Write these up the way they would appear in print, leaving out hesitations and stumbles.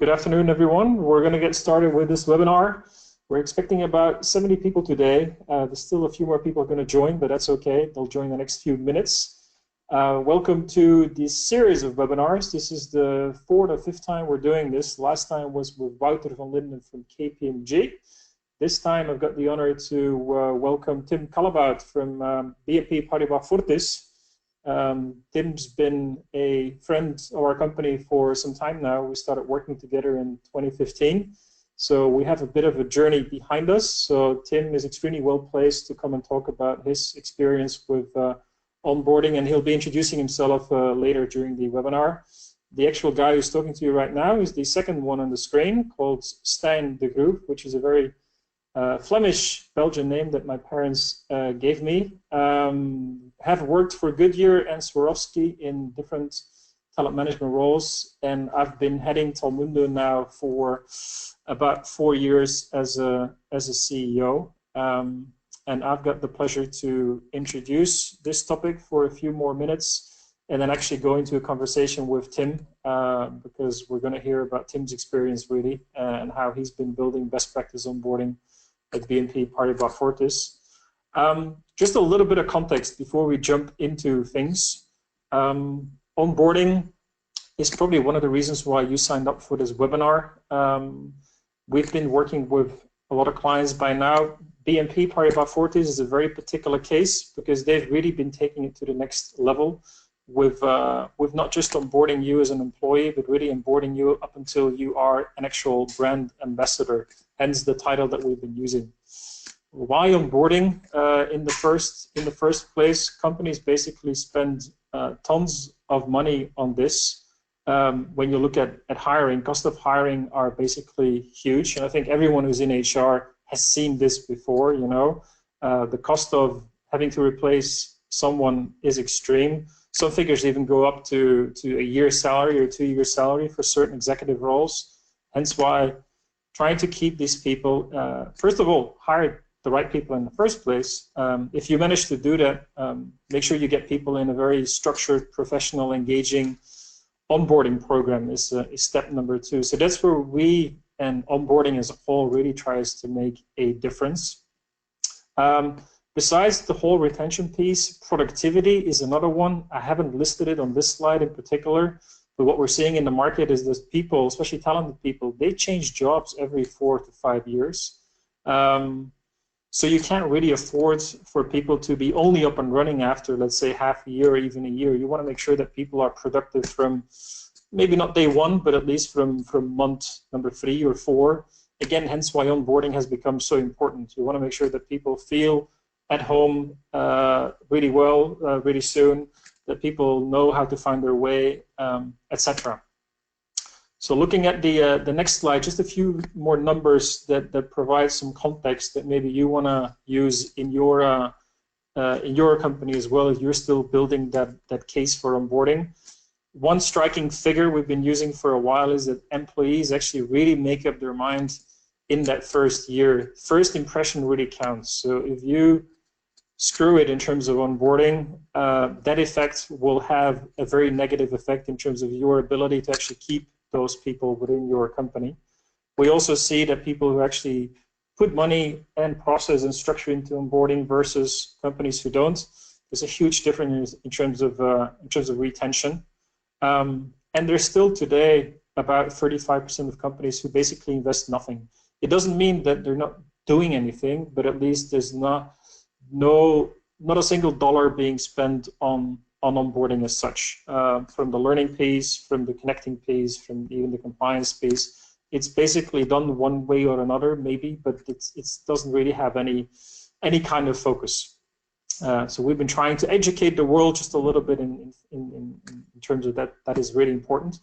Good afternoon, everyone. We're going to get started with this webinar. We're expecting about 70 people today. There's still a few more people going to join, but that's okay. They'll join in the next few minutes. Welcome to this series of webinars. This is the fourth or fifth time we're doing this. Last time was with Wouter van Linden from KPMG. This time I've got the honor to welcome Tim Callebaut from BNP Paribas Fortis. Tim's been a friend of our company for some time now. We started working together in 2015. So we have a bit of a journey behind us. So Tim is extremely well placed to come and talk about his experience with onboarding, and he'll be introducing himself later during the webinar. The actual guy who's talking to you right now is the second one on the screen, called Stijn de Groef, which is a very Flemish Belgian name that my parents gave me. Have worked for Goodyear and Swarovski in different talent management roles, and I've been heading Talmundo now for about 4 years as a CEO. And I've got the pleasure to introduce this topic for a few more minutes, and then actually go into a conversation with Tim, because we're going to hear about Tim's experience really, and how he's been building best practice onboarding at BNP Paribas Fortis. Just a little bit of context before we jump into things. Onboarding is probably one of the reasons why you signed up for this webinar. We've been working with a lot of clients by now. BNP Paribas Fortis is a very particular case because they've really been taking it to the next level with not just onboarding you as an employee, but really onboarding you up until you are an actual brand ambassador, hence the title that we've been using. Why onboarding? In the first place, companies basically spend tons of money on this. When you look at hiring, cost of hiring are basically huge, and I think everyone who's in HR has seen this before. You know, the cost of having to replace someone is extreme. Some figures even go up to a year's salary or 2 years' salary for certain executive roles. Hence why trying to keep these people, first of all, hire the right people in the first place. If you manage to do that, make sure you get people in a very structured, professional, engaging onboarding program is step number 2. So that's where we and onboarding as a whole really tries to make a difference. Besides the whole retention piece, productivity is another one. I haven't listed it on this slide in particular, but what we're seeing in the market is that people, especially talented people, they change jobs every 4 to 5 years. So you can't really afford for people to be only up and running after, let's say, half a year or even a year. You want to make sure that people are productive from maybe not day 1, but at least from month number 3 or 4. Again, hence why onboarding has become so important. You want to make sure that people feel at home really well, really soon, that people know how to find their way, etc. So looking at the next slide, just a few more numbers that provide some context that maybe you want to use in your company as well, as you're still building that case for onboarding. One striking figure we've been using for a while is that employees actually really make up their mind in that first year. First impression really counts. So if you screw it in terms of onboarding, that effect will have a very negative effect in terms of your ability to actually keep those people within your company. We also see that people who actually put money and process and structure into onboarding versus companies who don't, there's a huge difference in terms of retention. And there's still today about 35% of companies who basically invest nothing. It doesn't mean that they're not doing anything, but at least there's not a single dollar being spent on onboarding as such. From the learning piece, from the connecting piece, from even the compliance piece, it's basically done one way or another, maybe, but it doesn't really have any kind of focus. So we've been trying to educate the world just a little bit in terms of that. That is really important.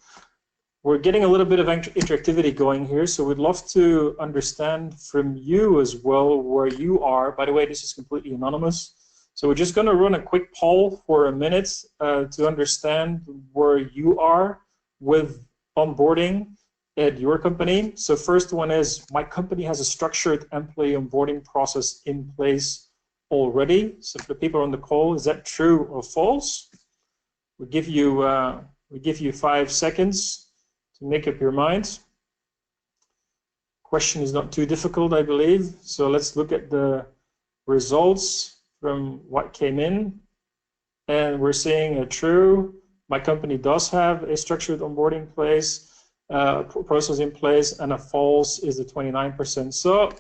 We're getting a little bit of interactivity going here, so we'd love to understand from you as well where you are. By the way, this is completely anonymous. So we're just going to run a quick poll for a minute to understand where you are with onboarding at your company. So first one is, my company has a structured employee onboarding process in place already. So for the people on the call, is that true or false? We give you 5 seconds to make up your mind. question is not too difficult, I believe. So let's look at the results from what came in. And we're seeing a true. My company does have a structured onboarding process in place, and a false is the 29%. So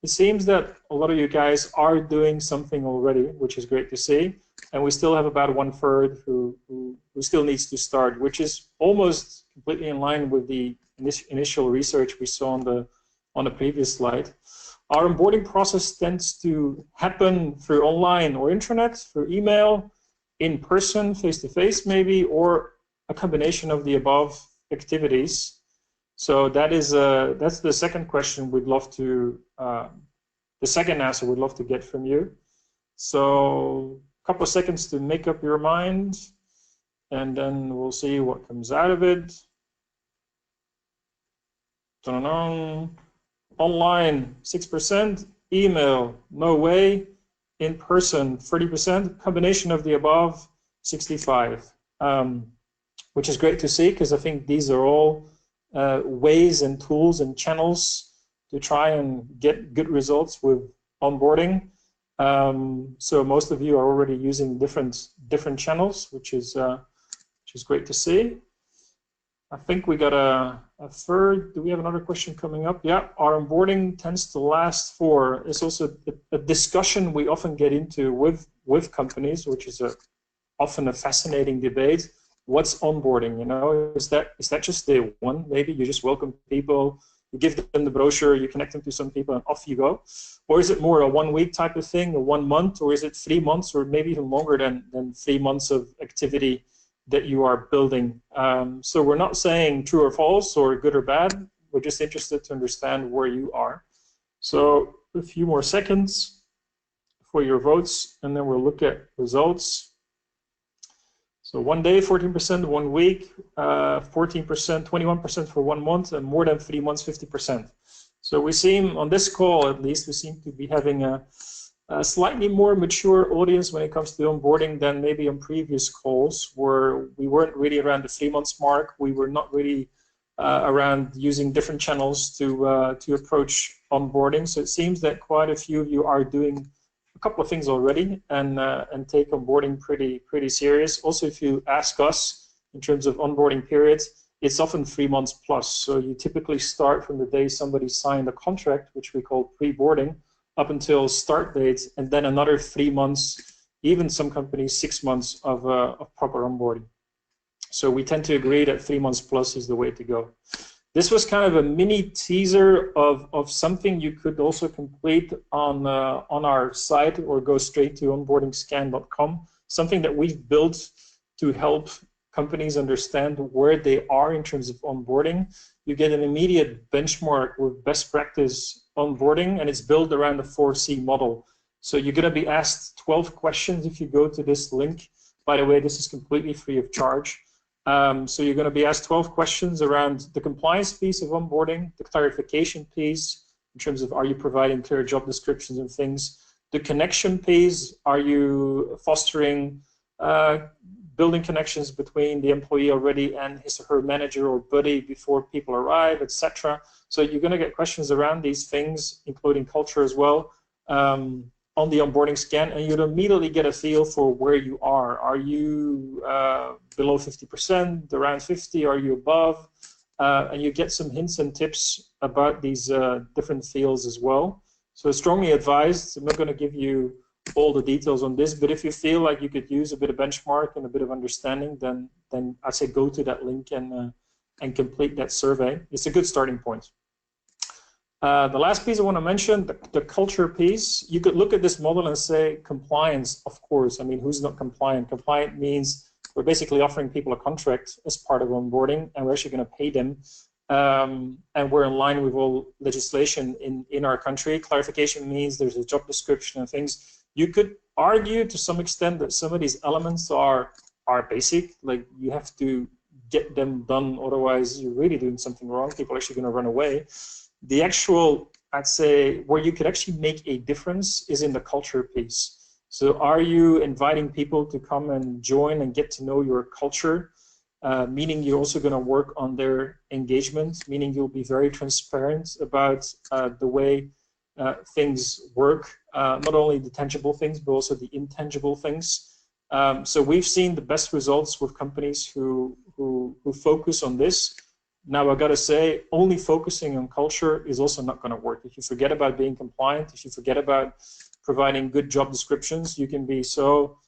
it seems that a lot of you guys are doing something already, which is great to see. And we still have about 1/3 who still needs to start, which is almost completely in line with the initial research we saw on the previous slide. Our onboarding process tends to happen through online or intranet, through email, in person, face-to-face maybe, or a combination of the above activities. So that's the second question we'd love to, the second answer we'd love to get from you. So a couple of seconds to make up your mind, and then we'll see what comes out of it. Online, 6%, email, no way, in person, 30%, combination of the above, 65%, which is great to see, because I think these are all ways and tools and channels to try and get good results with onboarding. So most of you are already using different channels, which is great to see. I think we got a third. Do we have another question coming up? Yeah, our onboarding tends to last for. It's also a discussion we often get into with companies, which is often a fascinating debate. What's onboarding? You know, is that just day one? Maybe you just welcome people, you give them the brochure, you connect them to some people, and off you go. Or is it more a 1 week type of thing, or 1 month, or is it 3 months, or maybe even longer than 3 months of activity that you are building? So we're not saying true or false or good or bad. We're just interested to understand where you are. So a few more seconds for your votes, and then we'll look at results. So 1 day, 14%, 1 week, 14%, 21% for 1 month, and more than 3 months, 50%. So we seem, on this call at least, we seem to be having a slightly more mature audience when it comes to onboarding than maybe on previous calls, where we weren't really around the 3 months mark. We were not really around using different channels to approach onboarding. So it seems that quite a few of you are doing a couple of things already and take onboarding pretty serious. Also, if you ask us in terms of onboarding periods, it's often 3 months plus. So you typically start from the day somebody signed a contract, which we call pre-boarding, up until start date, and then another 3 months, even some companies 6 months of proper onboarding. So we tend to agree that 3 months plus is the way to go. This was kind of a mini teaser of something you could also complete on our site, or go straight to onboardingscan.com, something that we've built to help companies understand where they are in terms of onboarding. You get an immediate benchmark with best practice onboarding, and it's built around the 4C model. So you're going to be asked 12 questions if you go to this link. By the way, this is completely free of charge. So you're going to be asked 12 questions around the compliance piece of onboarding, the clarification piece in terms of, are you providing clear job descriptions and things, the connection piece, are you fostering building connections between the employee already and his or her manager or buddy before people arrive, etc. So you're going to get questions around these things, including culture as well, on the onboarding scan, and you'll immediately get a feel for where you are. Are you below 50%, around 50, are you above? And you get some hints and tips about these different fields as well. So strongly advised. I'm not going to give you all the details on this, but if you feel like you could use a bit of benchmark and a bit of understanding, then I'd say go to that link and complete that survey. It's a good starting point. The last piece I want to mention, the culture piece. You could look at this model and say compliance, of course. I mean, who's not compliant? Compliant means we're basically offering people a contract as part of onboarding, and we're actually going to pay them. And we're in line with all legislation in our country. Clarification means there's a job description and things. You could argue to some extent that some of these elements are basic, like you have to get them done, otherwise you're really doing something wrong. People are actually going to run away. The actual, I'd say, where you could actually make a difference is in the culture piece. So are you inviting people to come and join and get to know your culture? meaning you're also going to work on their engagement, meaning you'll be very transparent about the way things work, not only the tangible things, but also the intangible things. So we've seen the best results with companies who focus on this. Now, I got to say, only focusing on culture is also not going to work. If you forget about being compliant, if you forget about providing good job descriptions, you can be so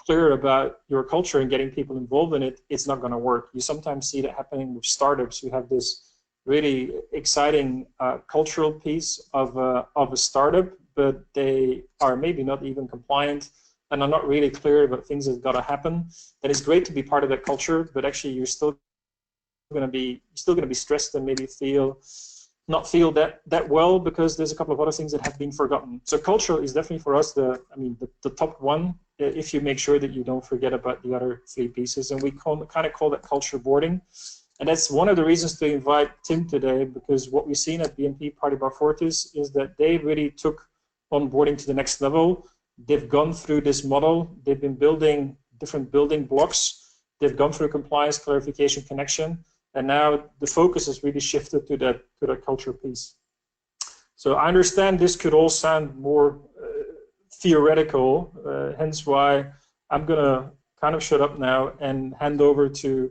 clear about your culture and getting people involved in it, it's not going to work. You sometimes see that happening with startups who have this really exciting cultural piece of a startup, but they are maybe not even compliant and are not really clear about things that got to happen. Then it's great to be part of that culture, but actually you're still going to be stressed and maybe not feel that well because there's a couple of other things that have been forgotten. So culture is definitely for us the top one, if you make sure that you don't forget about the other three pieces. And we kind of call that culture boarding. And that's one of the reasons to invite Tim today, because what we've seen at BNP Paribas Fortis is that they really took onboarding to the next level. They've gone through this model. They've been building different building blocks. They've gone through compliance, clarification, connection. And now the focus has really shifted to that culture piece. So I understand this could all sound more theoretical, hence why I'm going to kind of shut up now and hand over to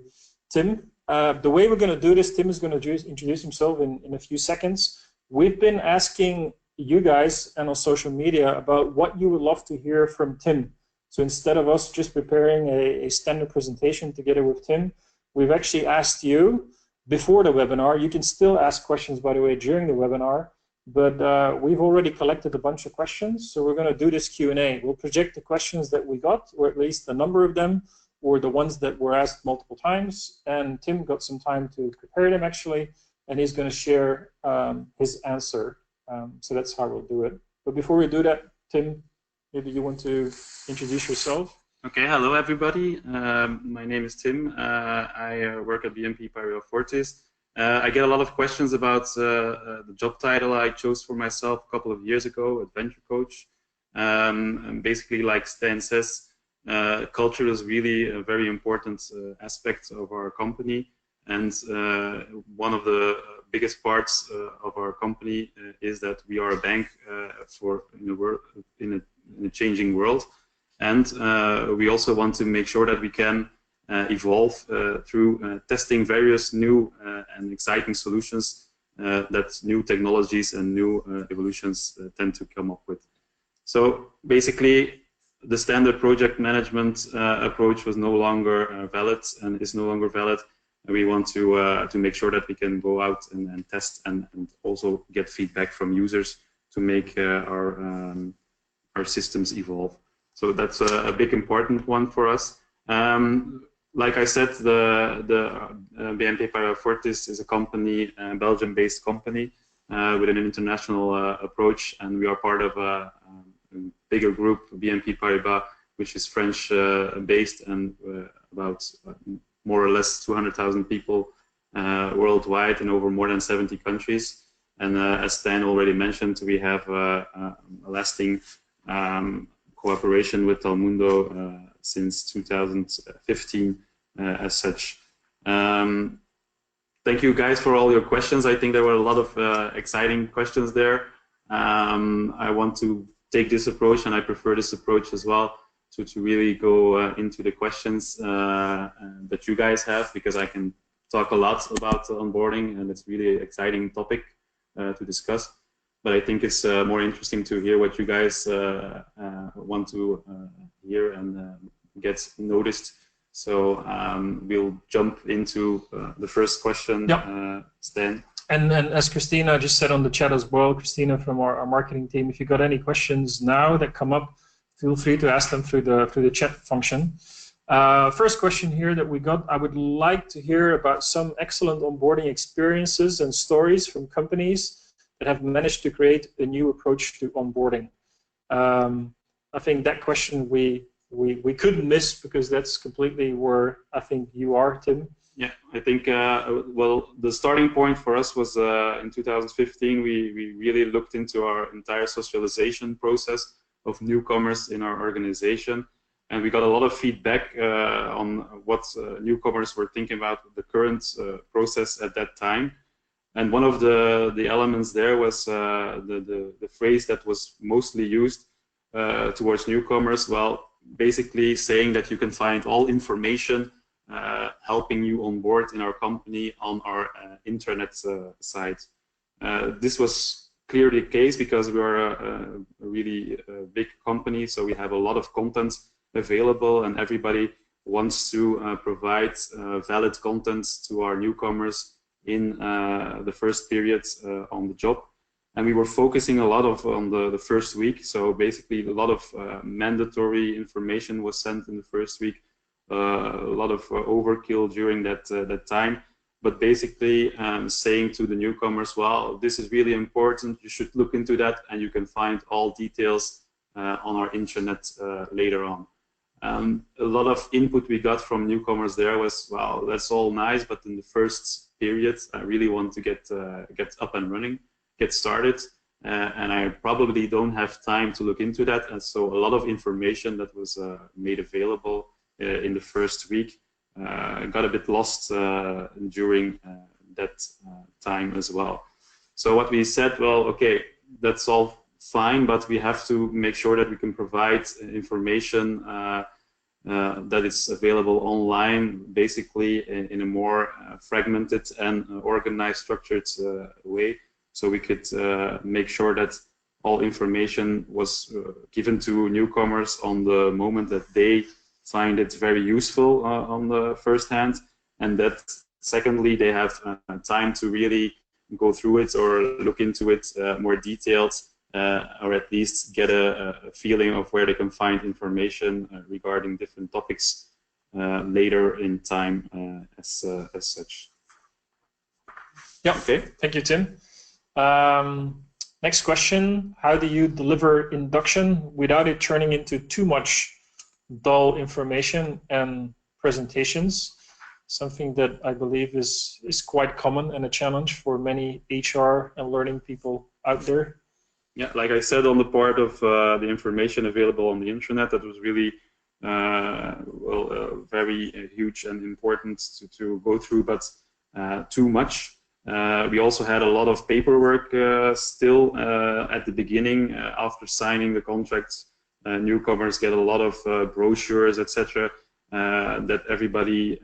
Tim. The way we're going to do this, Tim is going to introduce himself in a few seconds. We've been asking you guys and on social media about what you would love to hear from Tim. So instead of us just preparing a standard presentation together with Tim, we've actually asked you before the webinar. You can still ask questions, by the way, during the webinar, but we've already collected a bunch of questions, so we're going to do this Q&A. We'll project the questions that we got, or at least the number of them, or the ones that were asked multiple times, and Tim got some time to prepare them, actually, and he's going to share his answer. So that's how we'll do it. But before we do that, Tim, maybe you want to introduce yourself? Okay, hello everybody. My name is Tim. I work at BNP Paribas Fortis. I get a lot of questions about the job title I chose for myself a couple of years ago, Adventure Coach. And basically, like Stijn says, culture is really a very important aspect of our company. And one of the biggest parts of our company is that we are a bank in a changing world. And we also want to make sure that we can evolve through testing various new and exciting solutions that new technologies and new evolutions tend to come up with. So basically, the standard project management approach was no longer valid and is no longer valid. We want to make sure that we can go out and test and also get feedback from users to make our systems evolve. So that's a big important one for us. Like I said, the BNP Paribas Fortis is a company, a Belgium-based company with an international approach, and we are part of a bigger group, BNP Paribas, which is French-based and about more or less 200,000 people worldwide in over more than 70 countries. And as Stijn already mentioned, we have a lasting cooperation with Talmundo since 2015 as such. Thank you guys for all your questions. I think there were a lot of exciting questions there. I want to take this approach, and I prefer this approach as well, to really go into the questions that you guys have, because I can talk a lot about onboarding and it's really an exciting topic to discuss. But I think it's more interesting to hear what you guys want to hear and get noticed. So we'll jump into the first question, yep. Stijn. And as Christina just said on the chat as well, Christina from our marketing team, if you got any questions now that come up, feel free to ask them through the chat function. First question here that we got, I would like to hear about some excellent onboarding experiences and stories from companies that have managed to create a new approach to onboarding. I think that question we couldn't miss, because that's completely where I think you are, Tim. Yeah, I think, well, the starting point for us was in 2015, we really looked into our entire socialization process of newcomers in our organization. and we got a lot of feedback on what newcomers were thinking about the current process at that time. And one of the elements there was the phrase that was mostly used towards newcomers, well, basically saying that you can find all information helping you on board in our company on our internet site. This was clearly the case because we are a really big company, so we have a lot of content available, and everybody wants to provide valid content to our newcomers in the first period on the job. And we were focusing a lot on the first week, so basically a lot of mandatory information was sent in the first week, a lot of overkill during that time. But basically saying to the newcomers, well, this is really important, you should look into that, and you can find all details on our intranet later on. A lot of input we got from newcomers there was, well, that's all nice, but in the first period, I really want to get up and running, get started, and I probably don't have time to look into that. And so a lot of information that was made available in the first week got a bit lost during that time as well. So what we said, well, okay, that's all fine, but we have to make sure that we can provide information that is available online, basically in a more fragmented and organized, structured way. So we could make sure that all information was given to newcomers on the moment that they find it very useful on the first hand, and that secondly they have time to really go through it or look into it more detailed, or at least get a feeling of where they can find information regarding different topics later in time as such. Yeah, okay. Thank you, Tim. Next question, how do you deliver induction without it turning into too much dull information and presentations? Something that I believe is quite common and a challenge for many HR and learning people out there. Yeah, like I said, on the part of the information available on the intranet, that was really very huge and important to go through, but too much. We also had a lot of paperwork still at the beginning. After signing the contracts, newcomers get a lot of brochures, etc., that everybody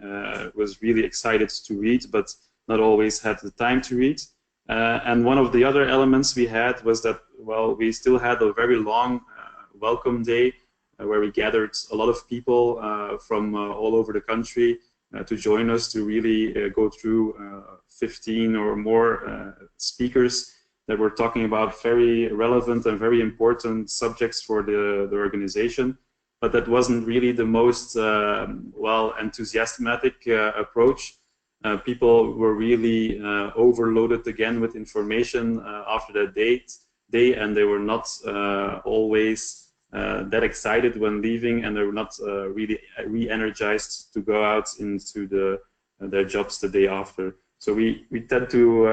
was really excited to read, but not always had the time to read. And one of the other elements we had was that, well, we still had a very long welcome day where we gathered a lot of people from all over the country to join us to really go through 15 or more speakers that were talking about very relevant and very important subjects for the organization. But that wasn't really the most enthusiastic approach. People were really overloaded again with information after that day, and they were not always that excited when leaving, and they were not really re-energized to go out into their jobs the day after. So we tend to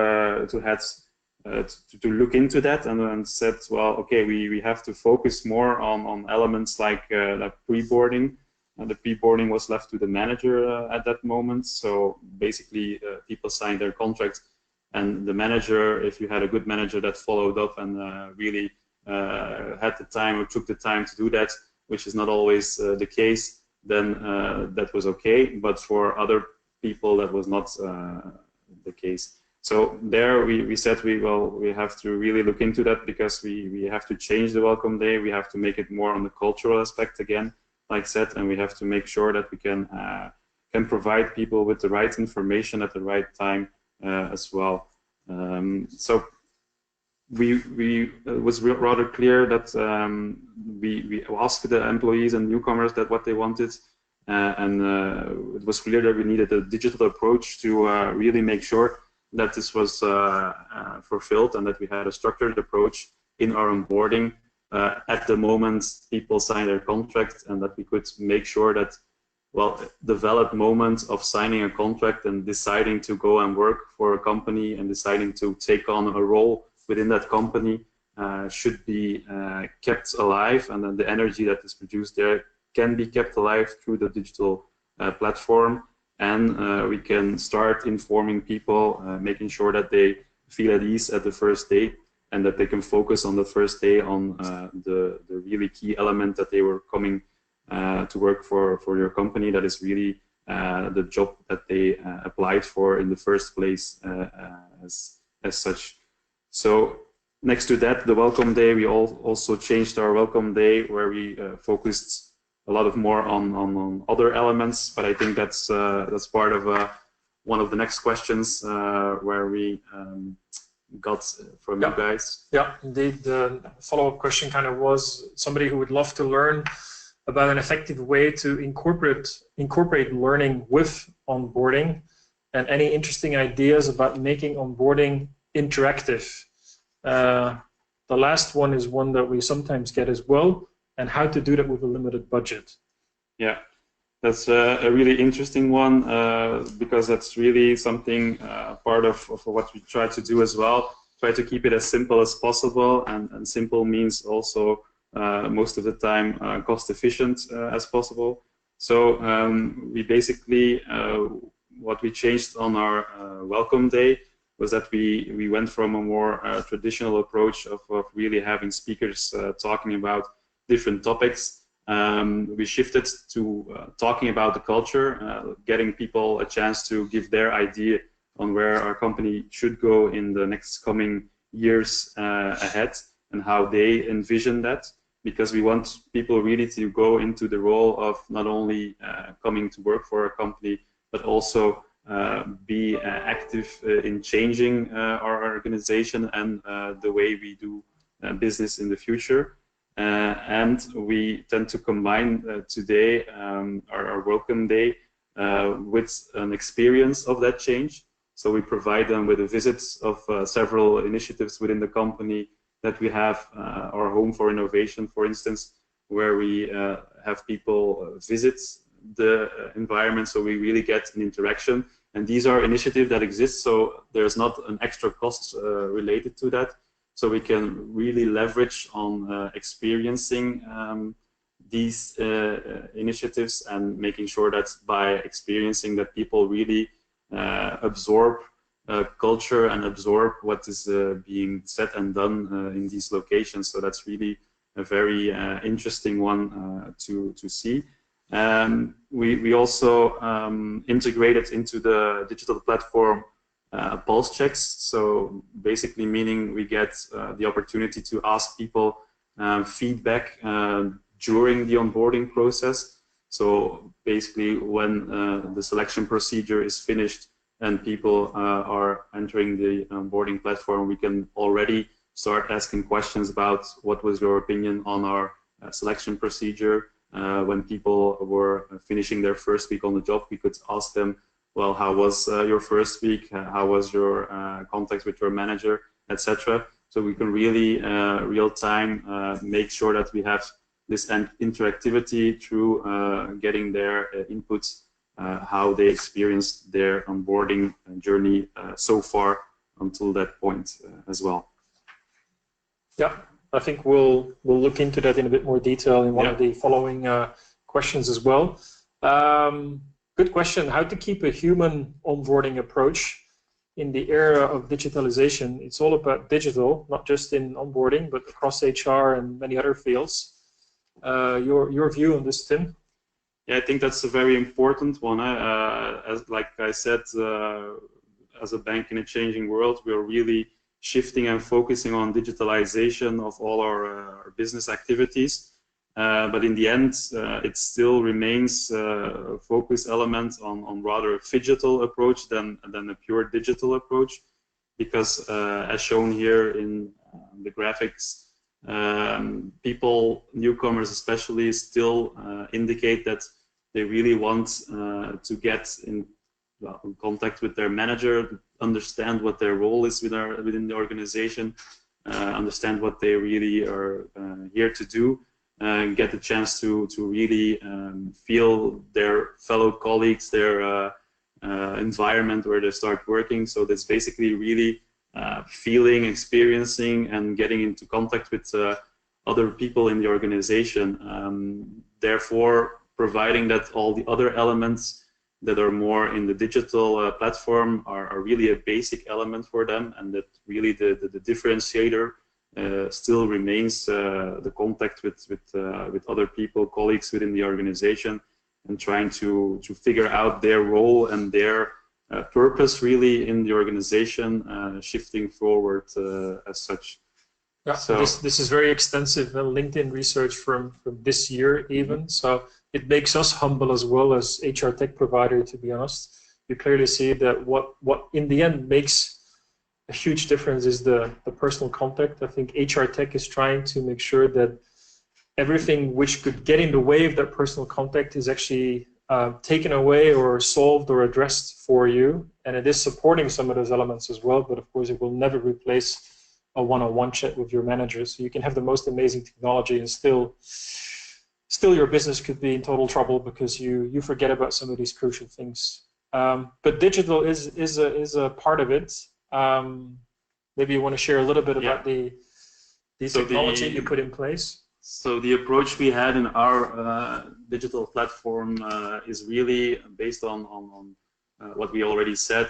look into that and said, well, okay, we have to focus more on elements like pre-boarding. The pre-boarding was left to the manager at that moment. So basically, people signed their contract, and the manager, if you had a good manager that followed up and really had the time or took the time to do that, which is not always the case, then that was okay. But for other people, that was not the case. So there we said we have to really look into that, because we have to change the welcome day. We have to make it more on the cultural aspect again, like I said, and we have to make sure that we can provide people with the right information at the right time as well. So it was rather clear that we asked the employees and newcomers that what they wanted, and it was clear that we needed a digital approach to really make sure that this was fulfilled, and that we had a structured approach in our onboarding at the moment people sign their contract, and that we could make sure that, well, the valid moment of signing a contract and deciding to go and work for a company and deciding to take on a role within that company should be kept alive, and then the energy that is produced there can be kept alive through the digital platform, and we can start informing people, making sure that they feel at ease at the first day, and that they can focus on the first day on the really key element that they were coming to work for your company. That is really the job that they applied for in the first place as such. So next to that, the welcome day, we also changed our welcome day, where we focused a lot more on other elements. But I think that's part of one of the next questions where we got from you guys. Yeah, indeed. The follow-up question kind of was somebody who would love to learn about an effective way to incorporate learning with onboarding, and any interesting ideas about making onboarding interactive. The last one is one that we sometimes get as well, and how to do that with a limited budget. Yeah, that's a really interesting one, because that's really something part of what we try to do as well. Try to keep it as simple as possible, and simple means also most of the time cost efficient as possible. So we basically, what we changed on our welcome day was that we went from a more traditional approach of really having speakers talking about different topics. We shifted to talking about the culture, getting people a chance to give their idea on where our company should go in the next coming years ahead, and how they envision that, because we want people really to go into the role of not only coming to work for our company, but also be active in changing our organization and the way we do business in the future. And we tend to combine today our welcome day with an experience of that change. So we provide them with the visits of several initiatives within the company that we have, our Home for Innovation, for instance, where we have people visit the environment, so we really get an interaction. And these are initiatives that exist, so there's not an extra cost related to that. So we can really leverage on experiencing these initiatives, and making sure that by experiencing that, people really absorb culture and absorb what is being said and done in these locations. So that's really a very interesting one to see. We also integrated into the digital platform pulse checks. So basically meaning we get the opportunity to ask people feedback during the onboarding process. So basically when the selection procedure is finished and people are entering the onboarding platform, we can already start asking questions about what was your opinion on our selection procedure. When people were finishing their first week on the job, we could ask them, well, how was your first week? How was your contact with your manager, etc. So we can really real time make sure that we have this interactivity through getting their inputs, how they experienced their onboarding journey so far until that point as well. Yeah, I think we'll look into that in a bit more detail in one of the following questions as well. Good question. How to keep a human onboarding approach in the era of digitalization? It's all about digital, not just in onboarding, but across HR and many other fields. Your view on this, Tim? Yeah, I think that's a very important one. As like I said, as a bank in a changing world, we're really shifting and focusing on digitalization of all our business activities. But in the end, it still remains a focus element on rather a phygital approach than a pure digital approach, because as shown here in the graphics, people, newcomers especially, still indicate that they really want to get in contact with their manager, understand what their role is within the organization, understand what they really are here to do, and get the chance to really feel their fellow colleagues, their environment where they start working. So that's basically really feeling, experiencing, and getting into contact with other people in the organization. therefore providing that all the other elements that are more in the digital platform are really a basic element for them, and that really the differentiator still remains the contact with other people, colleagues within the organization, and trying to figure out their role and their purpose really in the organization, shifting forward as such. Yeah, so this is very extensive LinkedIn research from this year even. So it makes us humble as well as HR tech provider, to be honest. You clearly see that what in the end makes a huge difference is the personal contact. I think HR tech is trying to make sure that everything which could get in the way of that personal contact is actually taken away or solved or addressed for you. And it is supporting some of those elements as well, but of course it will never replace a one-on-one chat with your manager. So you can have the most amazing technology and still your business could be in total trouble because you forget about some of these crucial things. But digital is a part of it. Maybe you want to share a little bit about the technology you put in place. So the approach we had in our digital platform is really based on what we already said.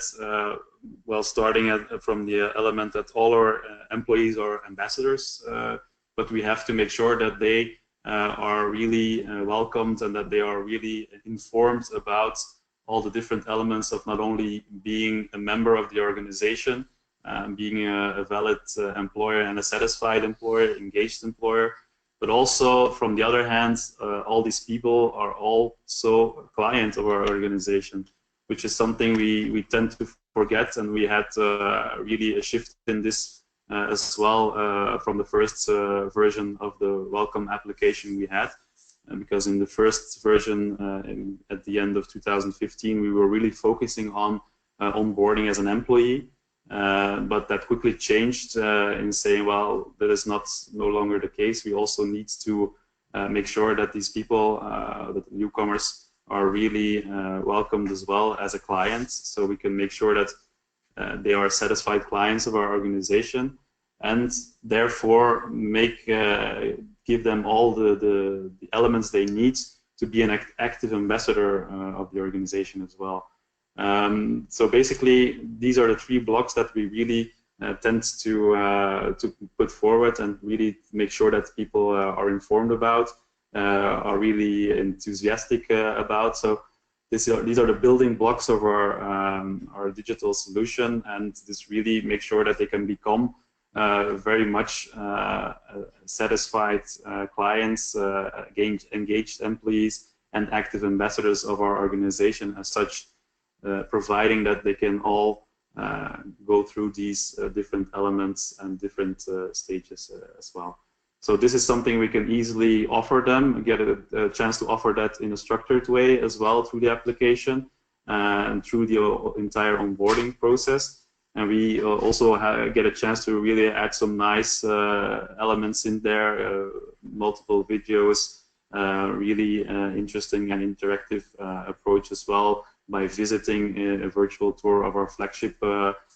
Well, starting from the element that all our employees are ambassadors, but we have to make sure that they are really welcomed and that they are really informed about all the different elements of not only being a member of the organization, being a valid employer and a satisfied employer, engaged employer, but also from the other hand, all these people are also clients of our organization, which is something we tend to forget, and we had really a shift in this as well from the first version of the welcome application we had. Because in the first version, at the end of 2015, we were really focusing on onboarding as an employee, but that quickly changed in saying, well, that is no longer the case. We also need to make sure that these people, that the newcomers, are really welcomed as well as a client, so we can make sure that they are satisfied clients of our organization, and therefore give them all the elements they need to be an active ambassador of the organization as well. So basically, these are the three blocks that we really tend to put forward and really make sure that people are informed about, are really enthusiastic about. So these are the building blocks of our digital solution, and this really makes sure that they can become very much satisfied clients, engaged employees, and active ambassadors of our organization as such, providing that they can all go through these different elements and different stages as well. So this is something we can easily offer them, get a chance to offer that in a structured way as well through the application and through the entire onboarding process. And we also get a chance to really add some nice elements in there, multiple videos, really interesting and interactive approach as well, by visiting a virtual tour of our flagship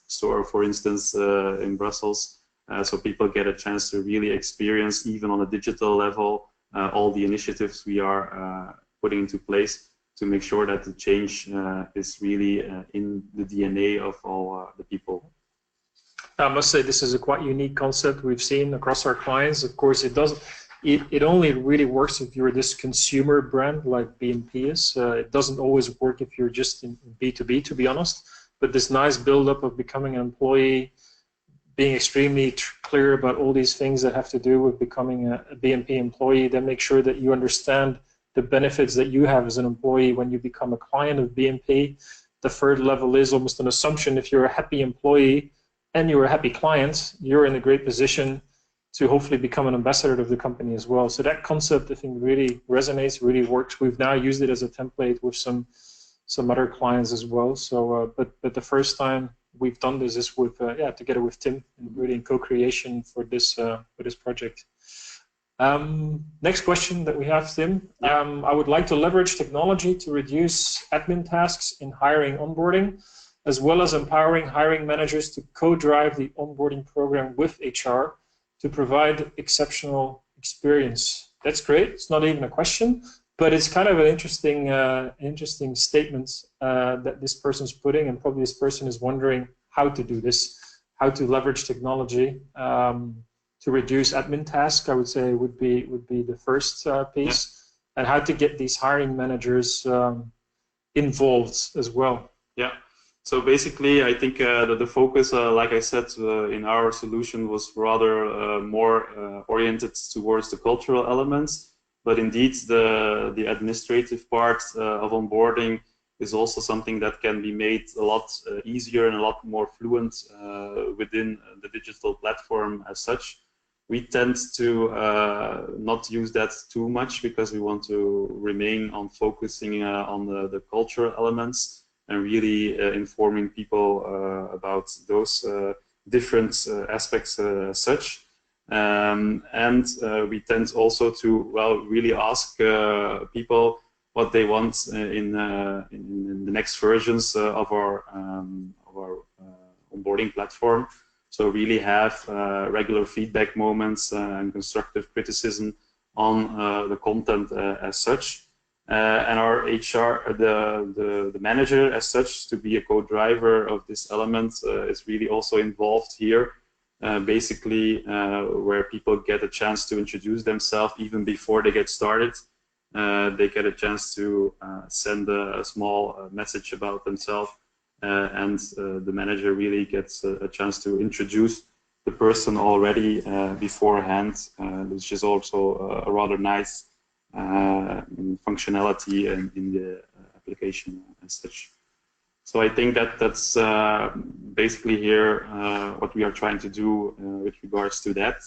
store, for instance, in Brussels. So people get a chance to really experience, even on a digital level, all the initiatives we are putting into place to make sure that the change is really in the DNA of all the people. I must say this is a quite unique concept we've seen across our clients. Of course, it only really works if you're this consumer brand like BNP is. It doesn't always work if you're just in B2B, to be honest. But this nice build-up of becoming an employee, being extremely clear about all these things that have to do with becoming a BNP employee, then make sure that you understand the benefits that you have as an employee when you become a client of BNP. The third level is almost an assumption. If you're a happy employee and you're a happy client, you're in a great position to hopefully become an ambassador of the company as well. So that concept, I think, really resonates, really works. We've now used it as a template with some other clients as well. So, but the first time we've done this is with together with Tim, and really in co-creation for this project. Next question that we have, Tim. I would like to leverage technology to reduce admin tasks in hiring onboarding, as well as empowering hiring managers to co-drive the onboarding program with HR to provide exceptional experience. That's great. It's not even a question, But it's kind of an interesting statement that this person's putting, and probably this person is wondering how to do this, how to leverage technology to reduce admin tasks. I would say would be the first piece, and how to get these hiring managers involved as well. Yeah. So basically, I think that the focus, like I said, in our solution was rather more oriented towards the cultural elements. But indeed, the administrative part of onboarding is also something that can be made a lot easier and a lot more fluent within the digital platform as such. We tend to not use that too much because we want to remain on focusing on the cultural elements and really informing people about those different aspects as such. And we tend also to, well, really ask people what they want in the next versions of our onboarding platform. So really have regular feedback moments and constructive criticism on the content as such. And our HR, the manager as such, to be a co-driver of this element is really also involved here. Basically, where people get a chance to introduce themselves even before they get started. They get a chance to send a small message about themselves, and the manager really gets a chance to introduce the person already beforehand, which is also a rather nice functionality in the application as such. So I think that's basically here what we are trying to do with regards to that.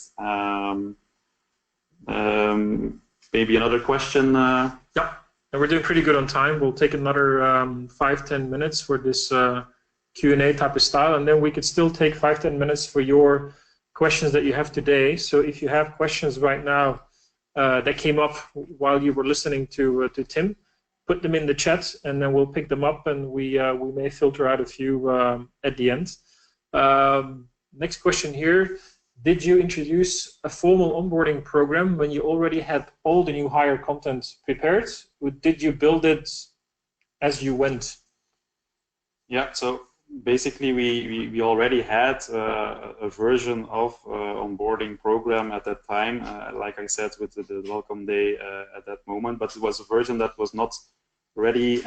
Maybe another question? Yeah, and we're doing pretty good on time. We'll take another 5-10 minutes for this Q&A type of style, and then we could still take 5-10 minutes for your questions that you have today. So if you have questions right now that came up while you were listening to Tim, put them in the chat, and then we'll pick them up, and we may filter out a few at the end. Next question here. Did you introduce a formal onboarding program when you already had all the new hire content prepared, or did you build it as you went? Yeah, so basically we already had a version of onboarding program at that time, like I said, with the welcome day at that moment, but it was a version that was not ready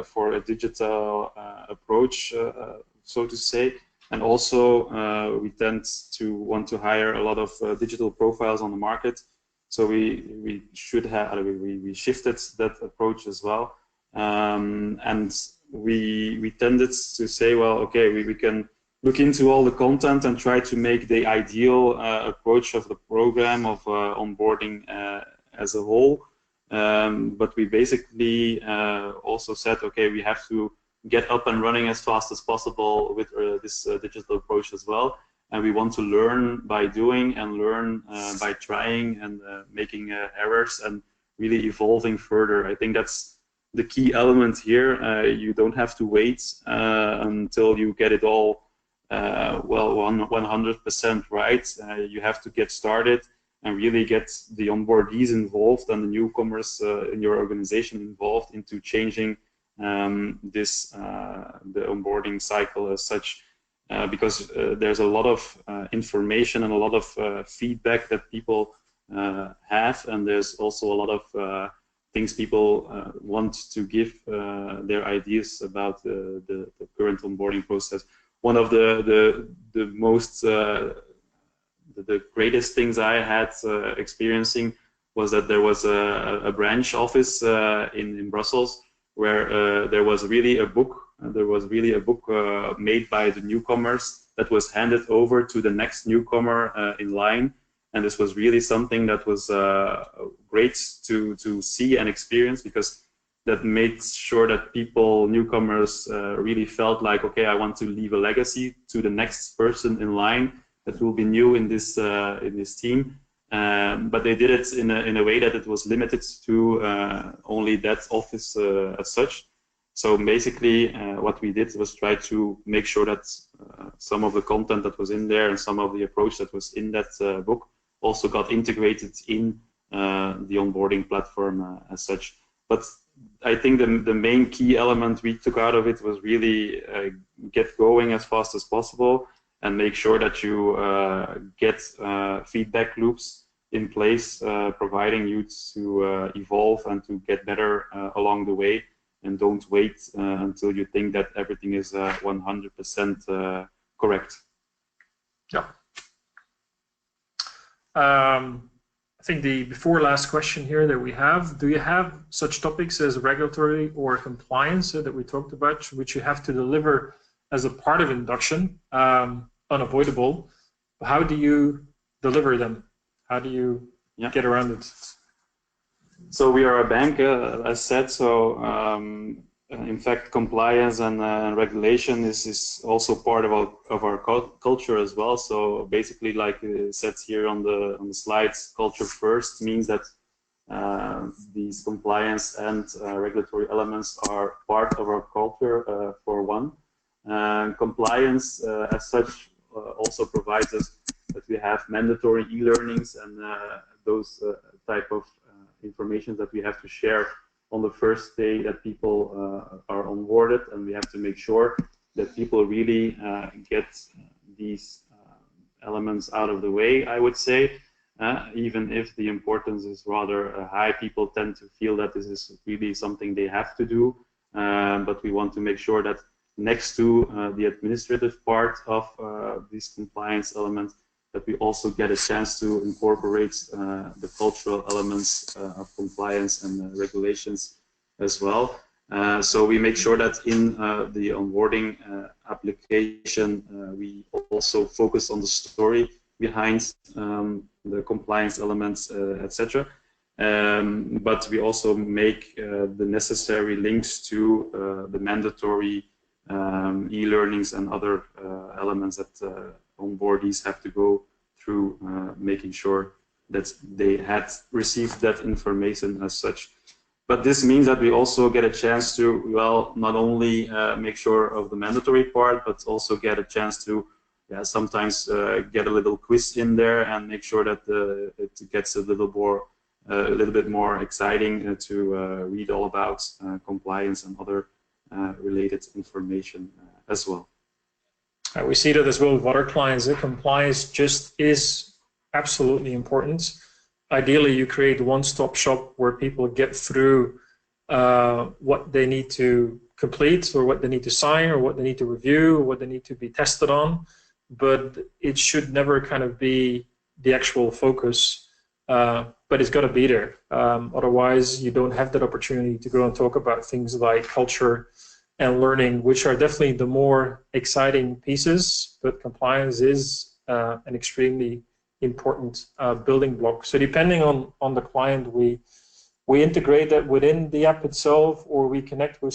for a digital approach, so to say. And also we tend to want to hire a lot of digital profiles on the market, so we should have we shifted that approach as well, and we tended to say, well, okay, we can look into all the content and try to make the ideal approach of the program of onboarding as a whole, but we basically also said, okay, we have to get up and running as fast as possible with this digital approach as well. And we want to learn by doing and learn by trying and making errors and really evolving further. I think that's the key element here. You don't have to wait until you get it all well 100% right. You have to get started and really get the onboardees involved and the newcomers in your organization involved into changing the onboarding cycle as such, because there's a lot of information and a lot of feedback that people have, and there's also a lot of things people want to give their ideas about the current onboarding process. One of the most the greatest things I had experiencing was that there was a branch office in Brussels, where there was really a book. There was really a book made by the newcomers that was handed over to the next newcomer in line, and this was really something that was great to see and experience, because that made sure that people, newcomers, really felt like, okay, I want to leave a legacy to the next person in line that will be new in this team. But they did it in a way that it was limited to only that office as such. So basically what we did was try to make sure that some of the content that was in there and some of the approach that was in that book also got integrated in the onboarding platform as such. But I think the main key element we took out of it was really get going as fast as possible and make sure that you get feedback loops in place, providing you to evolve and to get better along the way, and don't wait until you think that everything is 100% correct. Yeah. I think the before last question here that we have, do you have such topics as regulatory or compliance that we talked about, which you have to deliver as a part of induction, unavoidable? How do you deliver them? How do you get around it? So we are a bank, as said, so in fact compliance and regulation is also part of our culture as well. So basically, like it says here on the slides, culture first means that these compliance and regulatory elements are part of our culture for one. Compliance as such also provides us that we have mandatory e-learnings and those type of information that we have to share on the first day that people are onboarded, and we have to make sure that people really get these elements out of the way, I would say. Even if the importance is rather high, people tend to feel that this is really something they have to do, but we want to make sure that next to the administrative part of these compliance elements, that we also get a chance to incorporate the cultural elements of compliance and regulations as well. So we make sure that in the onboarding application, we also focus on the story behind the compliance elements, etc. But we also make the necessary links to the mandatory e-learnings and other elements that onboardees have to go through, making sure that they had received that information as such. But this means that we also get a chance to, well, not only make sure of the mandatory part, but also get a chance to sometimes get a little quiz in there and make sure that it gets a little bit more exciting to read all about compliance and other related information as well. We see that as well with other clients. Compliance just is absolutely important. Ideally, you create a one-stop shop where people get through what they need to complete, or what they need to sign, or what they need to review, or what they need to be tested on. But it should never kind of be the actual focus, but it's got to be there. Otherwise, you don't have that opportunity to go and talk about things like culture and learning, which are definitely the more exciting pieces, but compliance is an extremely important building block. So depending on the client, we integrate that within the app itself, or we connect with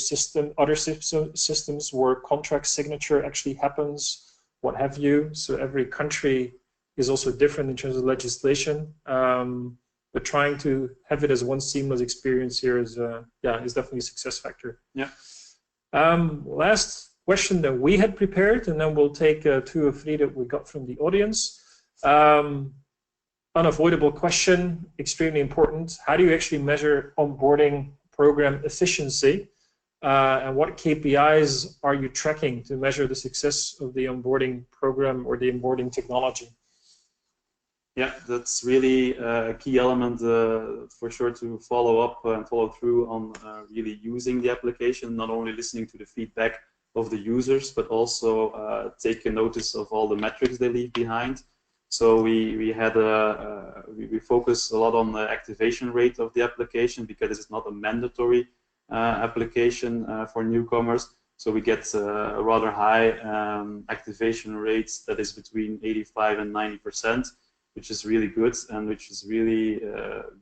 other systems where contract signature actually happens, what have you. So every country is also different in terms of legislation, but trying to have it as one seamless experience here is definitely a success factor. Yeah. Last question that we had prepared, and then we'll take 2 or 3 that we got from the audience. Unavoidable question, extremely important. How do you actually measure onboarding program efficiency? And what KPIs are you tracking to measure the success of the onboarding program or the onboarding technology? Yeah, that's really a key element for sure to follow up and follow through on really using the application, not only listening to the feedback of the users, but also take a notice of all the metrics they leave behind. So we focus a lot on the activation rate of the application, because it's not a mandatory application for newcomers. So we get a rather high activation rates that is between 85 and 90%. Which is really good, and which is really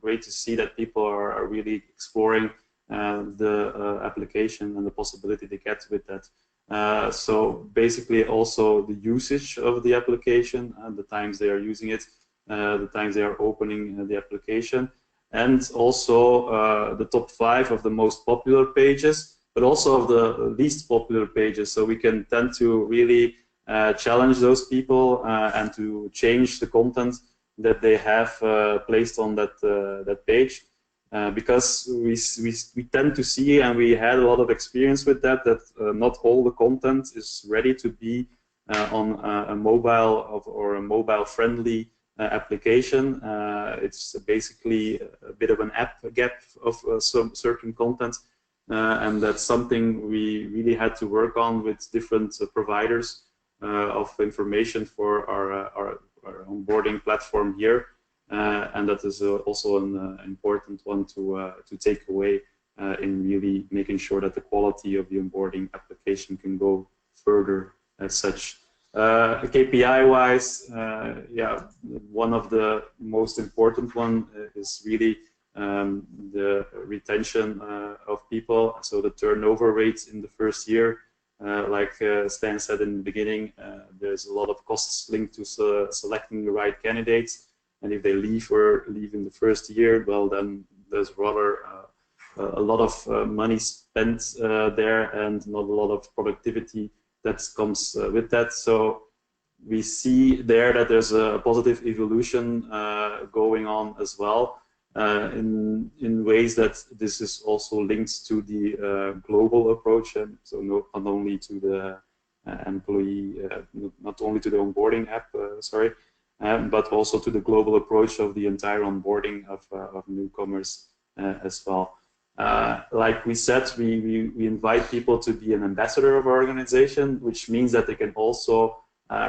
great to see that people are really exploring the application and the possibility they get with that. So basically also the usage of the application and the times they are using it, the times they are opening the application, and also the top 5 of the most popular pages, but also of the least popular pages. So we can tend to really challenge those people and to change the content that they have placed on that that page, because we tend to see, and we had a lot of experience with that, not all the content is ready to be on a mobile or a mobile friendly application. It's basically a bit of an app gap of some certain content, and that's something we really had to work on with different providers of information for our onboarding platform here, and that is also an important one to take away in really making sure that the quality of the onboarding application can go further as such. KPI-wise, yeah, one of the most important one is really the retention of people. So the turnover rates in the first year, like Stijn said in the beginning, there's a lot of costs linked to selecting the right candidates. And if they leave in the first year, well, then there's rather a lot of money spent there and not a lot of productivity that comes with that. So we see there that there's a positive evolution going on as well, in ways that this is also linked to the global approach, and so not only to the employee, not only to the onboarding app, sorry, but also to the global approach of the entire onboarding of newcomers as well. Like we said, we invite people to be an ambassador of our organization, which means that they can also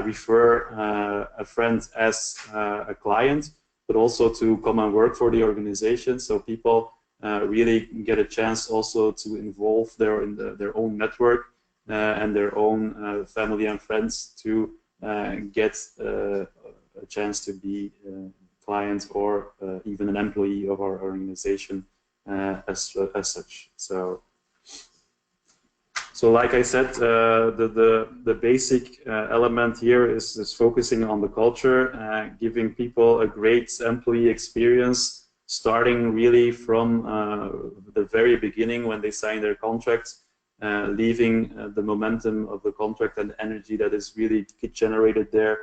refer a friend as a client, but also to come and work for the organization. So people really get a chance also to involve their own network and their own family and friends to get a chance to be a client or even an employee of our organization as such. So like I said, the basic element here is focusing on the culture, giving people a great employee experience, starting really from the very beginning when they sign their contract, leaving the momentum of the contract and the energy that is really generated there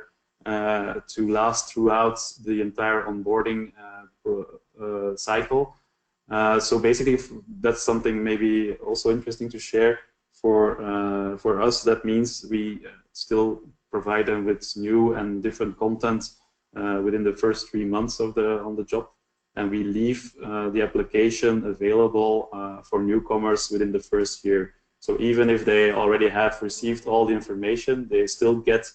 to last throughout the entire onboarding cycle. So basically, that's something maybe also interesting to share. For us, that means we still provide them with new and different content within the first 3 months on the job, and we leave the application available for newcomers within the first year. So even if they already have received all the information, they still get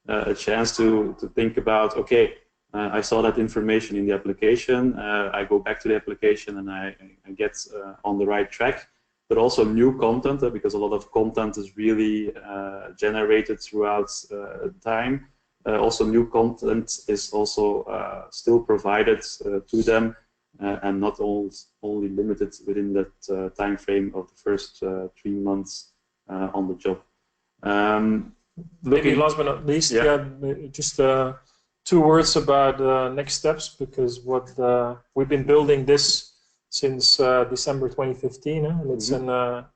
a chance to think about, okay, I saw that information in the application, I go back to the application and I get on the right track. But also new content, because a lot of content is really generated throughout time. Also new content is also still provided to them and not only limited within that time frame of the first 3 months on the job. Maybe last but not least, yeah, just 2 words about next steps, because what we've been building this since December 2015, and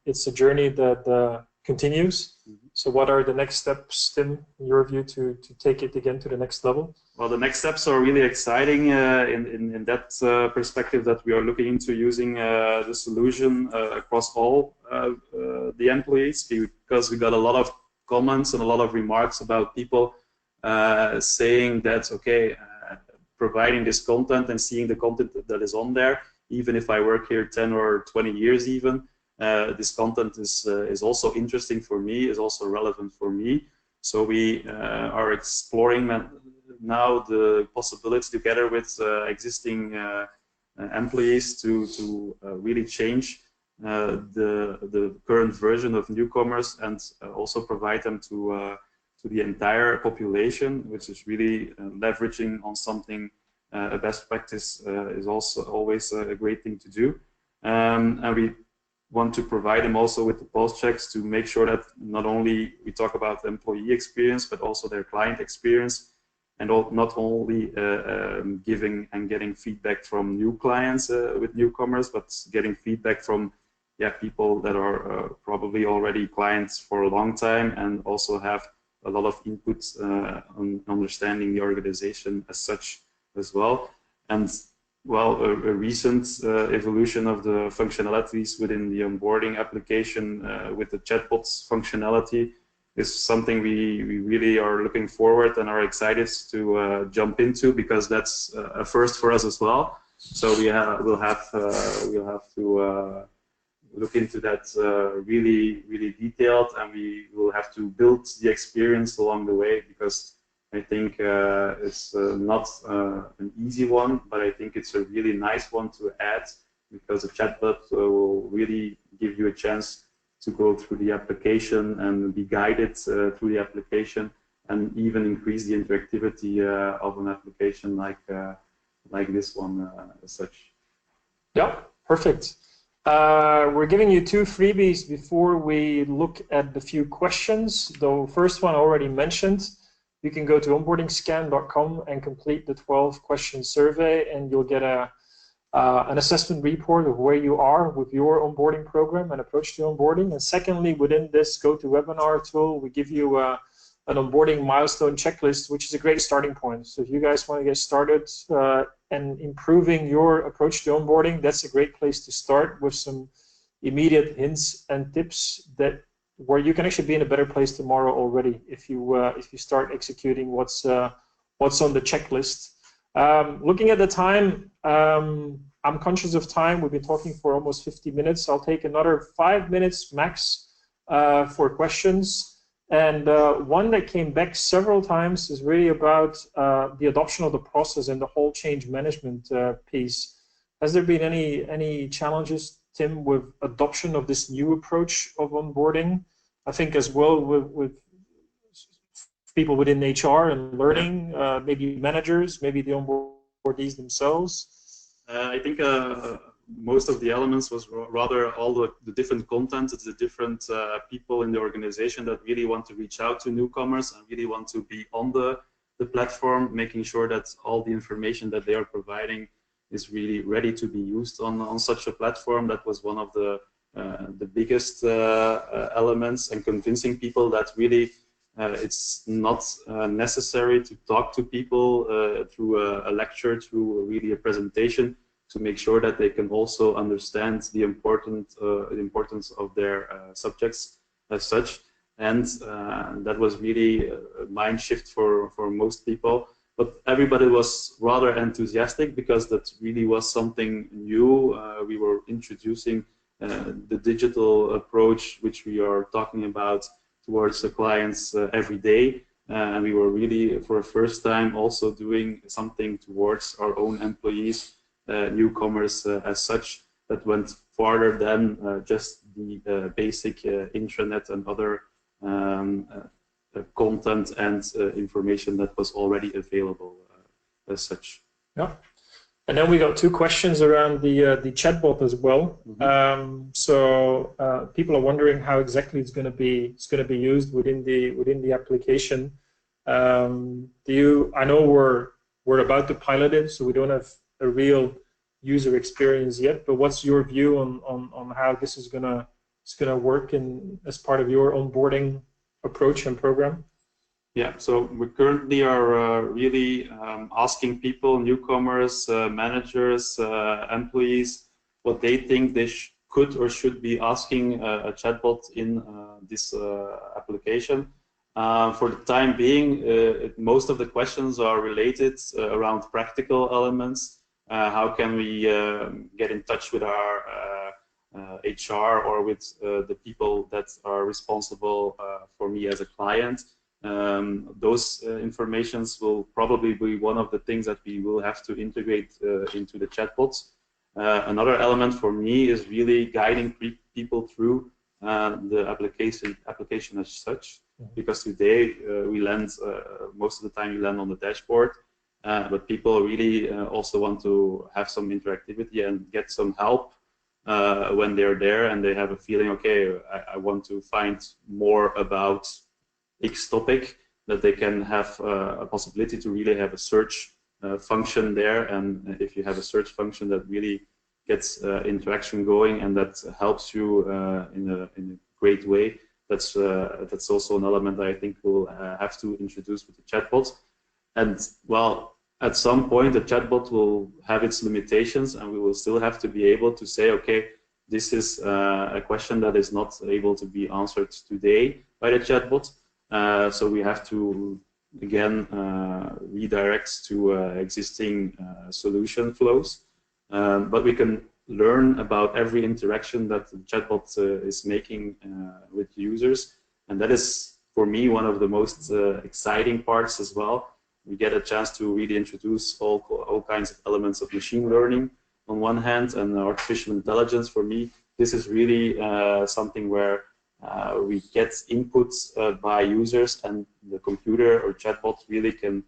it's a journey that continues. So what are the next steps, Tim, in your view, to take it again to the next level? Well, the next steps are really exciting in that perspective, that we are looking into using the solution across all the employees, because we got a lot of comments and a lot of remarks about people saying that, okay, providing this content and seeing the content that is on there, even if I work here 10 or 20 years even, this content is also interesting for me, is also relevant for me. So we are exploring now the possibility, together with existing employees, to really change the current version of newcomers and also provide them to the entire population, which is really leveraging on something. A best practice is also always a great thing to do, and we want to provide them also with the pulse checks to make sure that not only we talk about the employee experience, but also their client experience, and not only giving and getting feedback from new clients with newcomers, but getting feedback from people that are probably already clients for a long time and also have a lot of input on understanding the organization as such. as well. And well, a recent evolution of the functionalities within the onboarding application with the chatbots functionality is something we really are looking forward and are excited to jump into, because that's a first for us as well. So we'll have to look into that really detailed, and we will have to build the experience along the way, because I think it's not an easy one, but I think it's a really nice one to add, because the chatbot will really give you a chance to go through the application and be guided through the application, and even increase the interactivity of an application like this one as such. Yeah, perfect. We're giving you 2 freebies before we look at the few questions. The first one I already mentioned. You can go to onboardingscan.com and complete the 12-question survey, and you'll get an assessment report of where you are with your onboarding program and approach to onboarding. And secondly, within this GoToWebinar tool, we give you an onboarding milestone checklist, which is a great starting point. So if you guys want to get started and improving your approach to onboarding, that's a great place to start with some immediate hints and tips that where you can actually be in a better place tomorrow already if you start executing what's on the checklist. Looking at the time, I'm conscious of time. We've been talking for almost 50 minutes. I'll take another 5 minutes max for questions. And one that came back several times is really about the adoption of the process and the whole change management piece. Has there been any challenges, Tim, with adoption of this new approach of onboarding? I think as well with people within HR and learning, maybe managers, maybe the onboardees themselves. I think most of the elements was rather all the different content. It's the different people in the organization that really want to reach out to newcomers and really want to be on the platform, making sure that all the information that they are providing is really ready to be used on such a platform. That was one of the biggest elements, and convincing people that really it's not necessary to talk to people through a lecture, through really a presentation, to make sure that they can also understand the importance of their subjects as such. And that was really a mind shift for most people. But everybody was rather enthusiastic, because that really was something new. We were introducing the digital approach, which we are talking about towards the clients every day. And we were really, for the first time, also doing something towards our own employees, newcomers as such, that went farther than just the basic intranet and other content and information that was already available as such. Yeah. And then we got 2 questions around the chatbot as well. Mm-hmm. So people are wondering how exactly it's going to be used within the application. I know we're about to pilot it, so we don't have a real user experience yet. But what's your view on how this is gonna work as part of your onboarding approach and program? Yeah, so we currently are really asking people, newcomers, managers, employees, what they think they could or should be asking a chatbot in this application. For the time being, most of the questions are related around practical elements. How can we get in touch with our HR or with the people that are responsible for me as a client? Those informations will probably be one of the things that we will have to integrate into the chatbots. Another element for me is really guiding people through the application as such, because today we land, most of the time we land on the dashboard, but people really also want to have some interactivity and get some help when they're there and they have a feeling, okay, I want to find more about X topic, that they can have a possibility to really have a search function there. And if you have a search function that really gets interaction going and that helps you in a great way, that's also an element that I think we'll have to introduce with the chatbot. And well, at some point the chatbot will have its limitations, and we will still have to be able to say, okay, this is a question that is not able to be answered today by the chatbot. So we have to, again, redirect to existing solution flows. But we can learn about every interaction that the chatbot is making with users. And that is, for me, one of the most exciting parts as well. We get a chance to really introduce all kinds of elements of machine learning on one hand, and artificial intelligence. For me, this is really something where we get inputs by users, and the computer or chatbot really can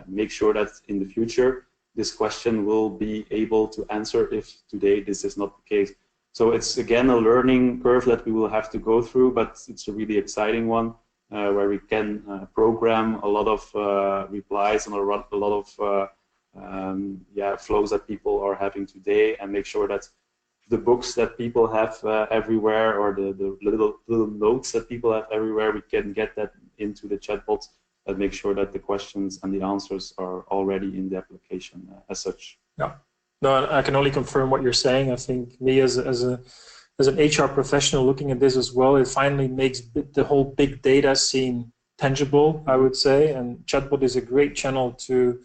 make sure that in the future this question will be able to answer if today this is not the case. So it's again a learning curve that we will have to go through, but it's a really exciting one where we can program a lot of replies and a lot of flows that people are having today, and make sure that the books that people have everywhere, or the little notes that people have everywhere, we can get that into the chatbot and make sure that the questions and the answers are already in the application as such. Yeah, no, I can only confirm what you're saying. I think me as an HR professional looking at this as well, it finally makes the whole big data seem tangible, I would say, and chatbot is a great channel to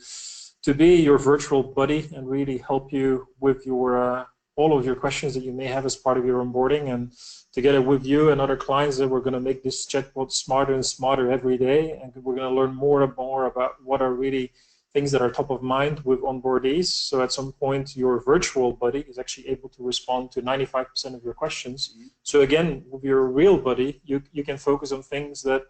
be your virtual buddy and really help you with your all of your questions that you may have as part of your onboarding. And together with you and other clients, that we're going to make this chatbot smarter and smarter every day, and we're going to learn more and more about what are really things that are top of mind with onboardees. So at some point, your virtual buddy is actually able to respond to 95% of your questions. Mm-hmm. So again, with your real buddy, you can focus on things that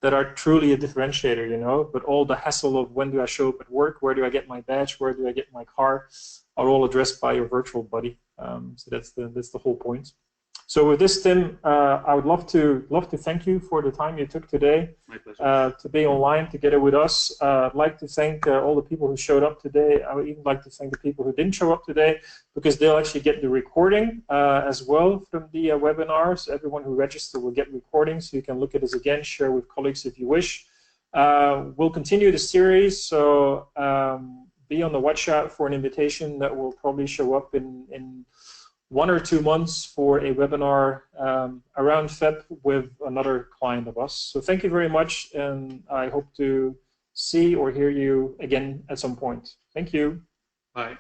are truly a differentiator, you know, but all the hassle of when do I show up at work, where do I get my badge, where do I get my car, are all addressed by your virtual buddy. So that's the whole point. So with this, Tim, I would love to thank you for the time you took today. My pleasure. To be online together with us. I'd like to thank all the people who showed up today. I would even like to thank the people who didn't show up today, because they'll actually get the recording as well from the webinars. Everyone who registered will get recordings, so you can look at this again, share with colleagues if you wish. We'll continue the series, so be on the watch out for an invitation that will probably show up in 1 or 2 months for a webinar around Feb with another client of us. So thank you very much, and I hope to see or hear you again at some point. Thank you. Bye.